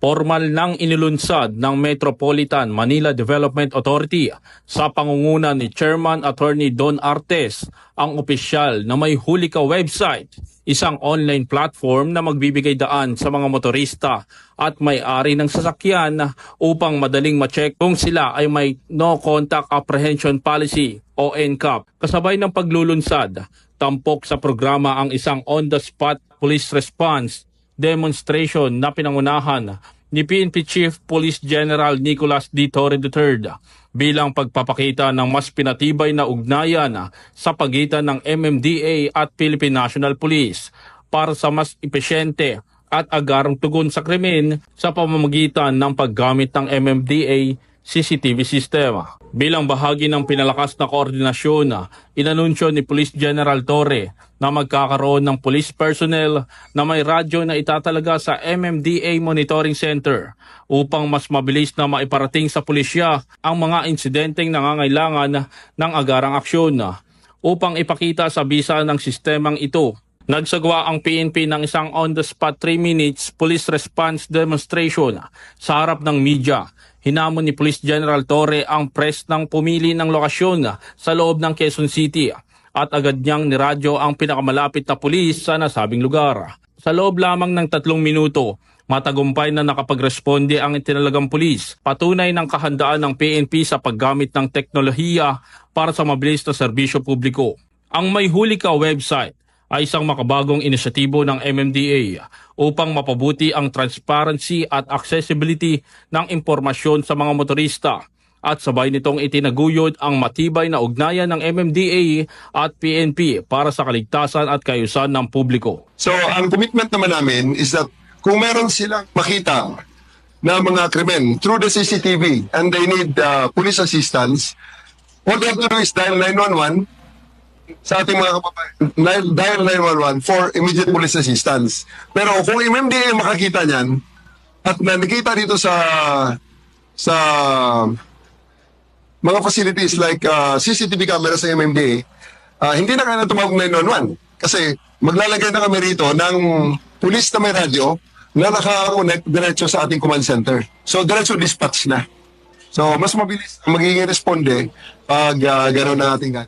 Formal nang inilunsad ng Metropolitan Manila Development Authority sa pangunguna ni Chairman Attorney Don Artes ang opisyal na may huli ka website, isang online platform na magbibigay daan sa mga motorista at may-ari ng sasakyan upang madaling ma-check kung sila ay may No Contact Apprehension Policy o NCAP. Kasabay ng paglulunsad, tampok sa programa ang isang on-the-spot police response demonstration na pinangunahan ni PNP Chief Police General Nicolas D. Torre III bilang pagpapakita ng mas pinatibay na ugnayan sa pagitan ng MMDA at Philippine National Police para sa mas epesyente at agarang tugon sa krimen sa pamamagitan ng paggamit ng MMDA CCTV system. Bilang bahagi ng pinalakas na koordinasyon, inanunsyo ni Police General Torre na magkakaroon ng police personnel na may radyo na itatalaga sa MMDA Monitoring Center upang mas mabilis na maiparating sa pulisya ang mga insidenteng nangangailangan ng agarang aksyon. Upang ipakita sa bisa ng sistemang ito, nagsagawa ang PNP ng isang on-the-spot 3 minutes police response demonstration sa harap ng media. Hinamon ni Police General Torre ang press ng pumili ng lokasyon sa loob ng Quezon City at agad niyang niradyo ang pinakamalapit na pulis sa nasabing lugar. Sa loob lamang ng 3 minuto, matagumpay na nakapagresponde ang itinalagang pulis, patunay ng kahandaan ng PNP sa paggamit ng teknolohiya para sa mabilis na serbisyo publiko. Ang May Huli Ka website ay isang makabagong inisyatibo ng MMDA upang mapabuti ang transparency at accessibility ng impormasyon sa mga motorista at sabay nitong itinaguyod ang matibay na ugnayan ng MMDA at PNP para sa kaligtasan at kaayusan ng publiko. So ang commitment naman namin is that kung meron silang makita na mga krimen through the CCTV and they need police assistance, all they have to do is dial 911 sa ating mga kababayan, dial 911 for immediate police assistance. Pero kung MMDA makakita niyan at nakikita dito sa mga facilities like CCTV camera sa MMDA, hindi na kaya tumawag 911 kasi maglalagay na kami rito ng police na may radyo na naka-connect diretso sa ating command center. So diretso dispatch na. So mas mabilis magiging responde pag gano'n na ating